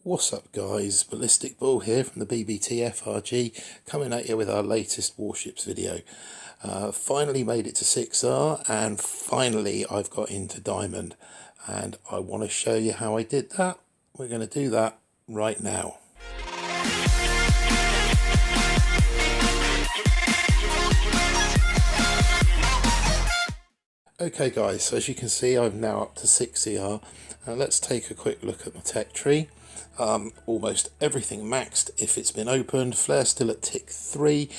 What's up guys, Ballistic Bull here from the BBTFRG, coming at you with our latest Warships video. Finally made it to 6R and finally I've got into Diamond, and I want to show you how I did that. We're going to do that right now. Okay guys, so as you can see I'm now up to 6ER. Let's take a quick look at my tech tree. Almost everything maxed if it's been opened. Flare still at tick 3.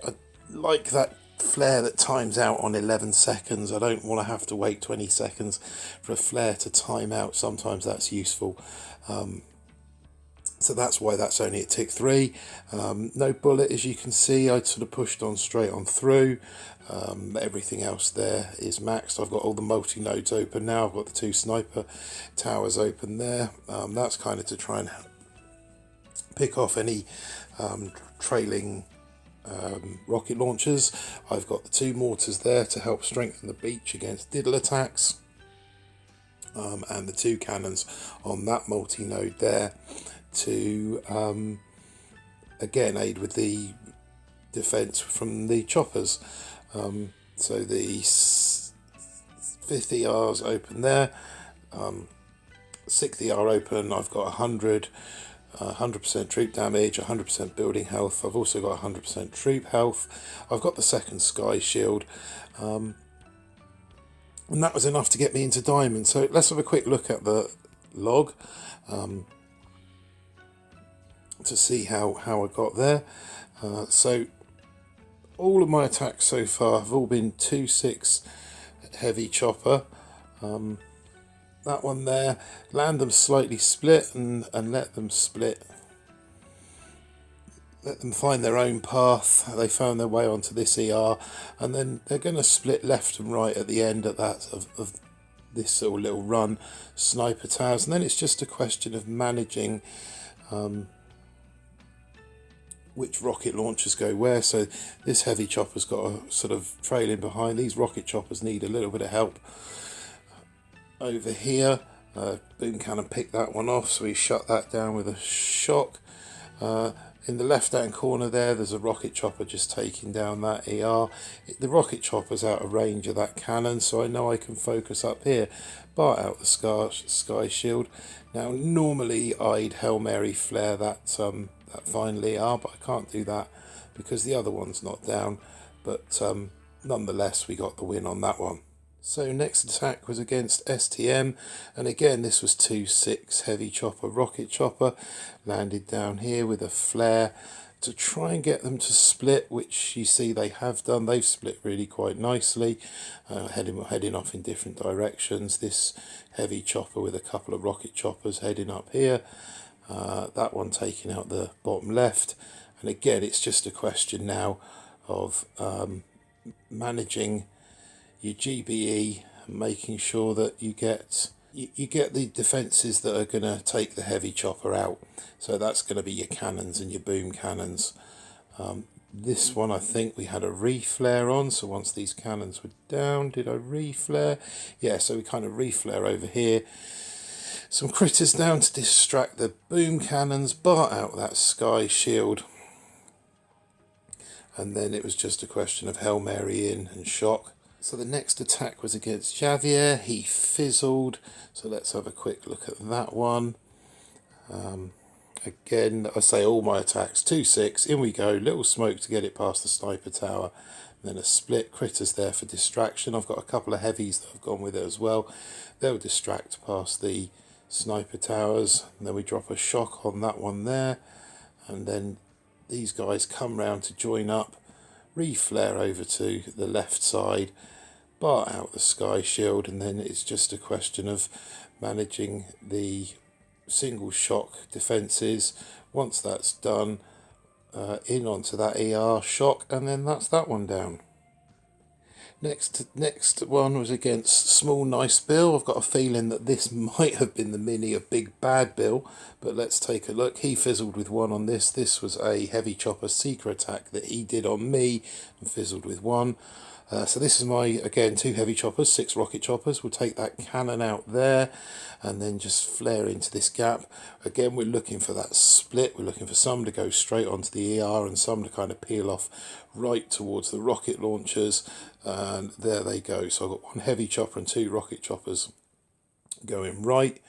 I like that flare that times out on 11 seconds. I don't want to have to wait 20 seconds for a flare to time out. Sometimes that's useful. So that's why that's only at tick 3. No bullet, as you can see. I sort of pushed on straight on through. Everything else there is maxed. I've got all the multi-nodes open now. I've got the 2 sniper towers open there. That's kind of to try and pick off any trailing rocket launchers. I've got the 2 mortars there to help strengthen the beach against diddle attacks. And the 2 cannons on that multi-node there to again aid with the defense from the choppers. So the 5th ER's open there, 6th ER open. I've got 100% troop damage, 100% building health. I've also got 100% troop health. I've got the 2nd sky shield, and that was enough to get me into Diamond. So let's have a quick look at the log to see how I got there. So all of my attacks so far have all been 2.6 heavy chopper. That one there, land them slightly split and let them split. Let them find their own path. They found their way onto this ER, and then they're going to split left and right at the end of that of this sort of little run, sniper towers, and then it's just a question of managing which rocket launchers go where. So this heavy chopper's got a sort of trailing behind. These rocket choppers need a little bit of help over here. Boom cannon picked that one off, so he shut that down with a shock. In the left hand corner there's a rocket chopper just taking down that ER. The rocket chopper's out of range of that cannon, so I know I can focus up here, bar out the sky shield. Now normally I'd Hail Mary flare that final ER, but I can't do that because the other one's not down. But nonetheless we got the win on that one. So next attack was against STM, and again this was 2.6 heavy chopper rocket chopper. Landed down here with a flare to try and get them to split, which you see they have done. They've split really quite nicely, heading off in different directions. This heavy chopper with a couple of rocket choppers heading up here. That one taking out the bottom left, and again it's just a question now of managing your GBE, making sure that you get the defences that are going to take the heavy chopper out. So that's going to be your cannons and your boom cannons. This one I think we had a re-flare on, so once these cannons were down, did I re-flare? Yeah, so we kind of re-flare over here. Some critters down to distract the boom cannons, bar out that sky shield, and then it was just a question of Hail Mary in and shock. So the next attack was against Javier. He fizzled, so let's have a quick look at that one. Again, I say all my attacks 2.6, in we go, little smoke to get it past the sniper tower, and then a split. Critters there for distraction. I've got a couple of heavies that have gone with it as well. They'll distract past the sniper towers, and then we drop a shock on that one there, and then these guys come round to join up, re-flare over to the left side, bar out the sky shield, and then it's just a question of managing the single shock defences. Once that's done, in onto that ER, shock, and then that's that one down. Next one was against Small Nice Bill. I've got a feeling that this might have been the mini of Big Bad Bill, but let's take a look. He fizzled with one on this. This was a heavy chopper seeker attack that he did on me and fizzled with one. So this is my, again, 2 heavy choppers, 6 rocket choppers. We'll take that cannon out there and then just flare into this gap. Again, we're looking for that split. We're looking for some to go straight onto the ER and some to kind of peel off right towards the rocket launchers. And there they go. So I've got 1 heavy chopper and 2 rocket choppers going right.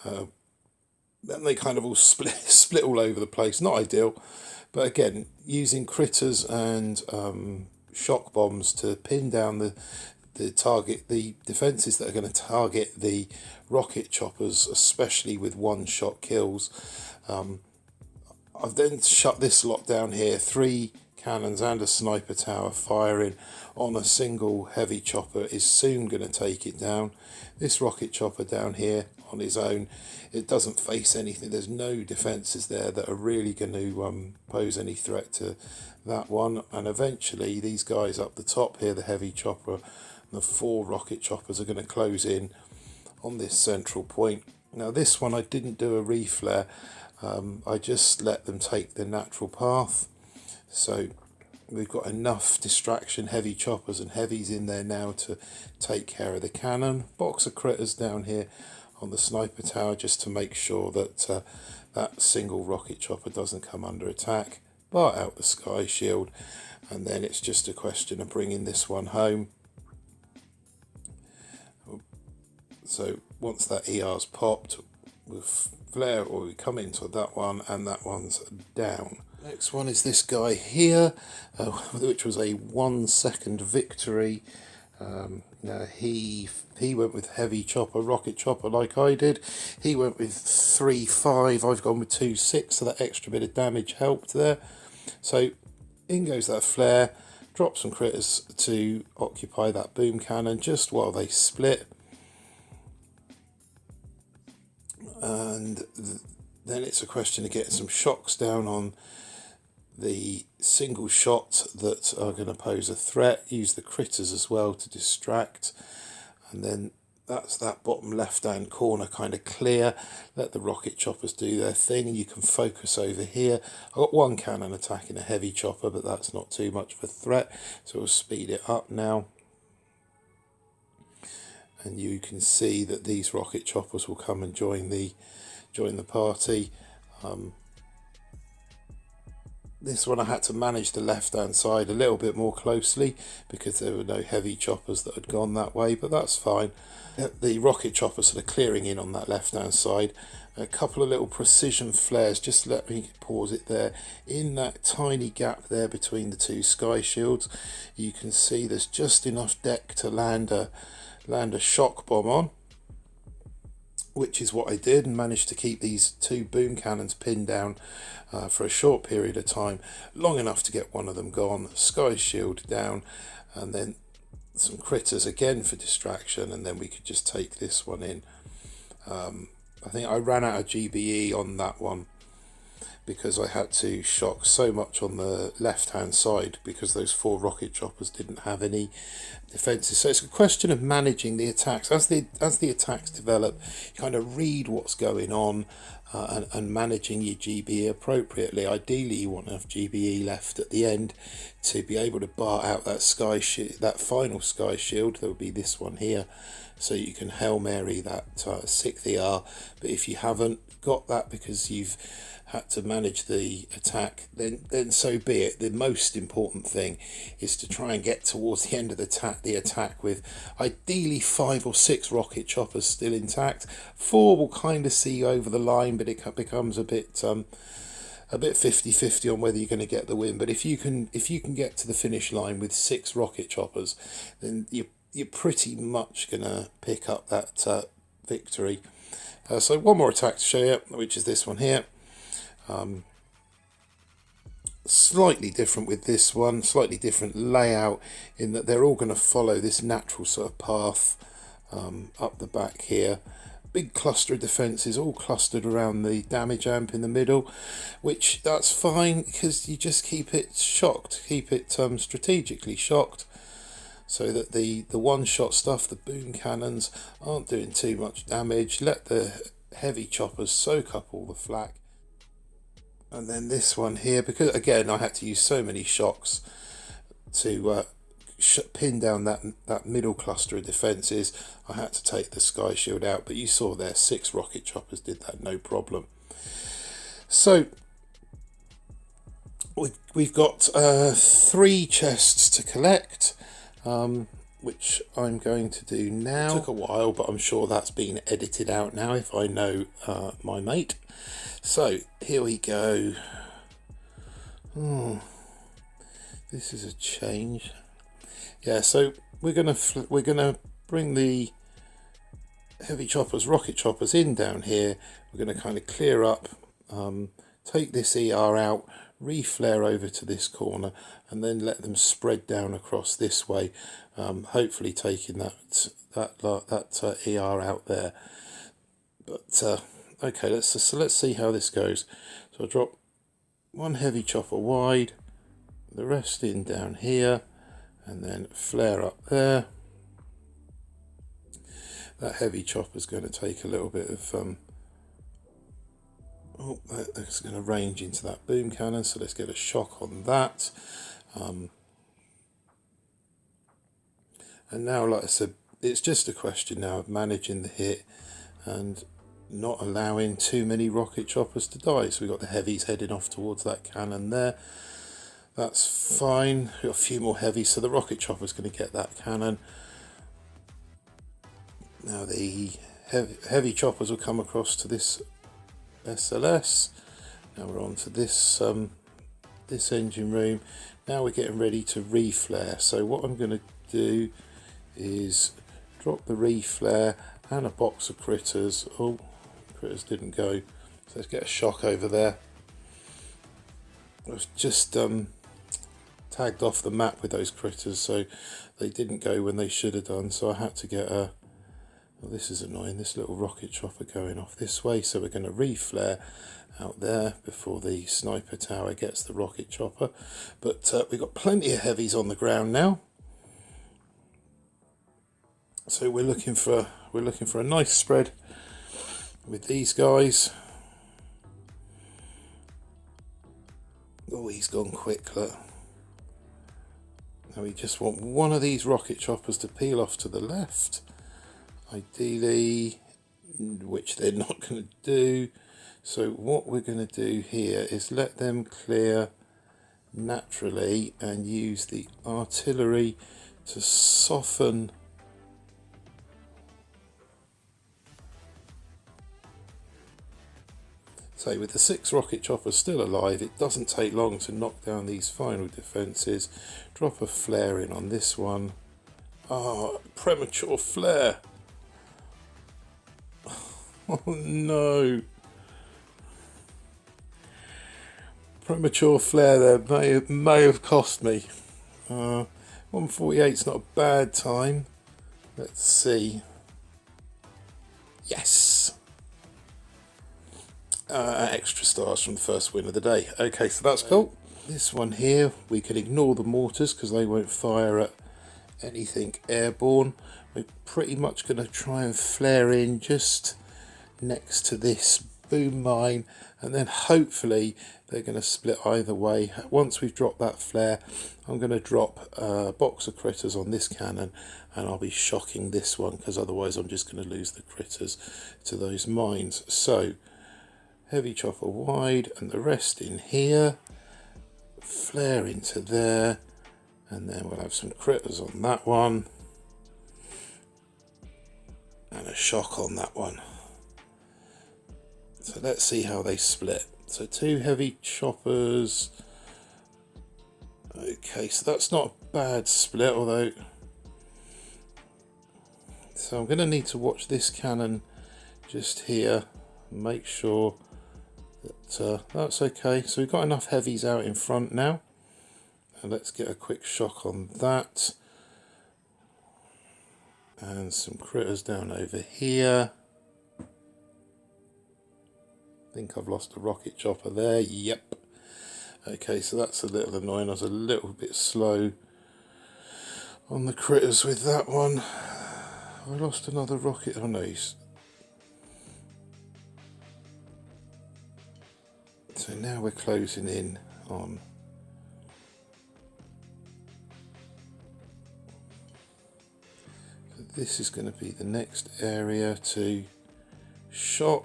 Then they kind of all split all over the place. Not ideal. But again, using critters and shock bombs to pin down the target, the defences that are going to target the rocket choppers, especially with 1-shot kills. I've then shut this lot down here, 3 cannons and a sniper tower firing on a single heavy chopper is soon going to take it down. This rocket chopper down here on his own, it doesn't face anything. There's no defences there that are really going to pose any threat to that one. And eventually these guys up the top here, the heavy chopper and the 4 rocket choppers, are going to close in on this central point. Now this one I didn't do a reflare, I just let them take the natural path. So we've got enough distraction heavy choppers and heavies in there now to take care of the cannon. Box of critters down here on the sniper tower just to make sure that that single rocket chopper doesn't come under attack. Bar out the sky shield, and then it's just a question of bringing this one home. So once that ER's popped, we'll flare, or we come into that one, and that one's down. Next one is this guy here, which was a 1-second victory. Now he went with heavy chopper, rocket chopper like I did. He went with 3-5, I've gone with 2-6, so that extra bit of damage helped there. So in goes that flare, drop some critters to occupy that boom cannon just while they split. And then it's a question of getting some shocks down on the single shots that are going to pose a threat. Use the critters as well to distract, and then that's that bottom left hand corner kind of clear. Let the rocket choppers do their thing, and you can focus over here. I've got 1 cannon attacking a heavy chopper, but that's not too much of a threat, so we'll speed it up now. And you can see that these rocket choppers will come and join the party. This one I had to manage the left hand side a little bit more closely because there were no heavy choppers that had gone that way, but that's fine. The rocket choppers sort of clearing in on that left hand side. A couple of little precision flares, just let me pause it there. In that tiny gap there between the 2 sky shields, you can see there's just enough deck to land a shock bomb on, which is what I did, and managed to keep these 2 boom cannons pinned down for a short period of time, long enough to get one of them gone, sky shield down, and then some critters again for distraction, and then we could just take this one in. I think I ran out of GBE on that one because I had to shock so much on the left hand side because those 4 rocket choppers didn't have any defenses. So it's a question of managing the attacks. As the attacks develop, you kind of read what's going on and managing your GBE appropriately. Ideally you want enough GBE left at the end to be able to bar out that that final sky shield. There will be this one here, so you can Hail Mary that 6th ER. But if you haven't got that because you've had to manage the attack, then so be it. The most important thing is to try and get towards the end of the attack with ideally 5 or 6 rocket choppers still intact. 4 will kind of see you over the line, but it becomes a bit 50-50 on whether you're going to get the win. But if you can get to the finish line with 6 rocket choppers, then you're pretty much going to pick up that victory. So one more attack to show you, which is this one here. Slightly different with this one, slightly different layout in that they're all going to follow this natural sort of path up the back here. Big cluster of defences all clustered around the damage amp in the middle, which that's fine because you just keep it shocked, keep it strategically shocked, so that the one-shot stuff, the boom cannons, aren't doing too much damage. Let the heavy choppers soak up all the flak. And then this one here, because again I had to use so many shocks to pin down that middle cluster of defences, I had to take the sky shield out, but you saw there 6 rocket choppers did that no problem. So we've got 3 chests to collect, which I'm going to do now. It took a while, but I'm sure that's been edited out now if I know my mate. So here we go. Oh, this is a change. Yeah, so we're gonna bring the heavy choppers, rocket choppers in down here. We're going to kind of clear up, take this ER out, reflare over to this corner, and then let them spread down across this way, hopefully taking that ER out there. But okay, let's see how this goes. So I'll drop 1 heavy chopper wide, the rest in down here, and then flare up there. That heavy chopper is going to take a little bit of that's going to range into that boom cannon, so let's get a shock on that. And now, like I said, it's just a question now of managing the hit and not allowing too many rocket choppers to die. So we've got the heavies heading off towards that cannon there. That's fine. We've got a few more heavies, so the rocket chopper is going to get that cannon. Now the heavy choppers will come across to this SLS. Now we're on to this this engine room. Now we're getting ready to reflare. So what I'm going to do is drop the reflare and a box of critters. Oh, critters didn't go. So let's get a shock over there. I've just tagged off the map with those critters, so they didn't go when they should have done. So I had to get a... Well, this is annoying, this little rocket chopper going off this way, so we're going to reflare out there before the sniper tower gets the rocket chopper. But we've got plenty of heavies on the ground now, so we're looking for a nice spread with these guys. Oh, he's gone quick, look. Now we just want one of these rocket choppers to peel off to the left. Ideally, which they're not going to do. So what we're going to do here is let them clear naturally and use the artillery to soften So with the 6 rocket choppers still alive, it doesn't take long to knock down these final defences. Drop a flare in on this one. Ah, premature flare. Oh no. Premature flare there may have cost me. 148's not a bad time. Let's see. Yes. Extra stars from the first win of the day. Okay, so that's cool. This one here, we can ignore the mortars because they won't fire at anything airborne. We're pretty much going to try and flare in just next to this boom mine, and then hopefully they're going to split either way. Once we've dropped that flare, I'm going to drop a box of critters on this cannon, and I'll be shocking this one because otherwise I'm just going to lose the critters to those mines. So heavy chopper wide and the rest in here, flare into there, and then we'll have some critters on that one and a shock on that one. So let's see how they split. So 2 heavy choppers. Okay, so that's not a bad split, although... So I'm going to need to watch this cannon just here and make sure that that's okay. So we've got enough heavies out in front now. And let's get a quick shock on that. And some critters down over here. I think I've lost a rocket chopper there. Yep. Okay, so that's a little annoying. I was a little bit slow on the critters with that one. I lost another rocket. Oh no. So now we're closing in on this is going to be the next area to shock.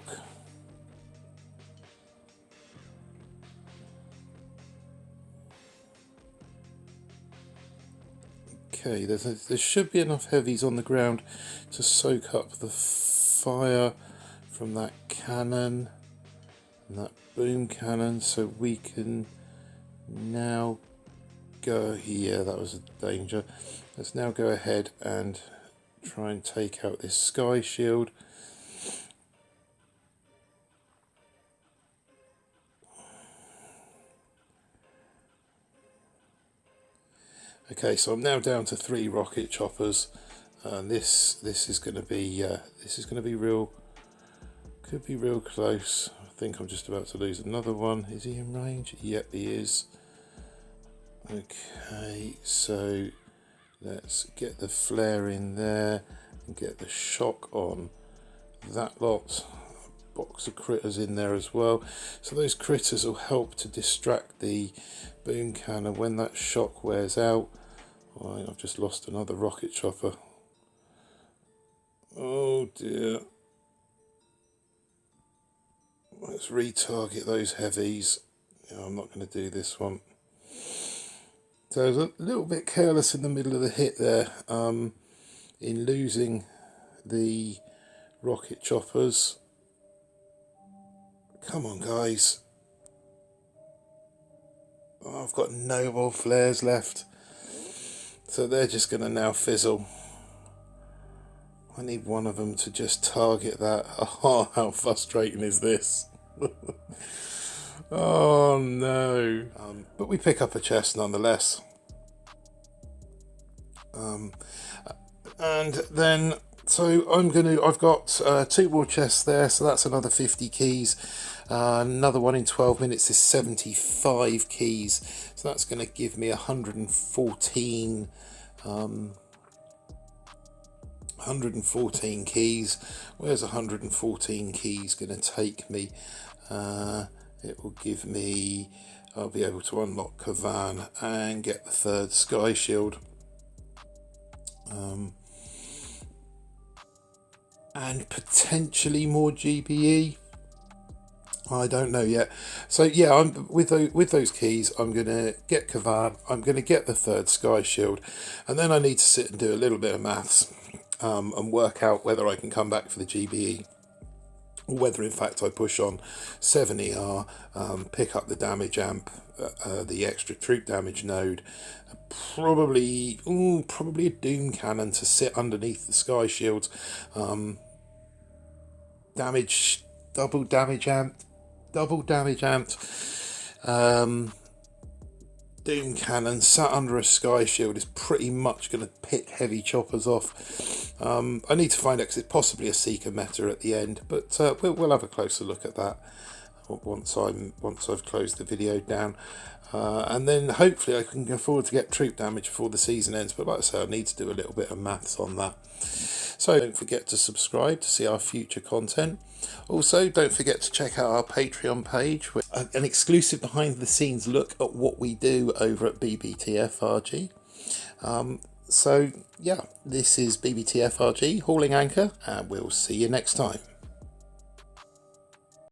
Okay, there should be enough heavies on the ground to soak up the fire from that cannon and that boom cannon, so we can now go here. That was a danger. Let's now go ahead and try and take out this sky shield. Okay, so I'm now down to 3 rocket choppers, and this is going to be real. Could be real close. I think I'm just about to lose another one. Is he in range? Yep, he is. Okay, so let's get the flare in there and get the shock on that lot. A box of critters in there as well. So those critters will help to distract the boom cannon when that shock wears out. Right, I've just lost another rocket chopper. Oh dear. Let's retarget those heavies. Yeah, I'm not going to do this one. So I was a little bit careless in the middle of the hit there, in losing the rocket choppers. Come on, guys. Oh, I've got no more flares left. So they're just going to now fizzle. I need one of them to just target that. Oh, how frustrating is this? Oh no. But we pick up a chest nonetheless. And then, so I've got 2 more chests there, so that's another 50 keys. Another one in 12 minutes is 75 keys. So that's going to give me 114 keys. Where's 114 keys going to take me? It will give me, I'll be able to unlock Kavan and get the 3rd sky shield. And potentially more GBE. I don't know yet. So yeah, I'm with those keys. I'm gonna get Kavan. I'm gonna get the 3rd sky shield, and then I need to sit and do a little bit of maths and work out whether I can come back for the GBE, or whether in fact I push on 7 ER, pick up the damage amp, the extra troop damage node, probably a doom cannon to sit underneath the sky shields, double damage amped, doom cannon sat under a sky shield is pretty much going to pick heavy choppers off. I need to find out, because it's possibly a seeker meta at the end, but we'll have a closer look at that once I've closed the video down, and then hopefully I can afford to get troop damage before the season ends. But like I say, I need to do a little bit of maths on that. So don't forget to subscribe to see our future content. Also, don't forget to check out our Patreon page with an exclusive behind the scenes look at what we do over at BBTFRG. So yeah, this is BBTFRG hauling anchor, and we'll see you next time.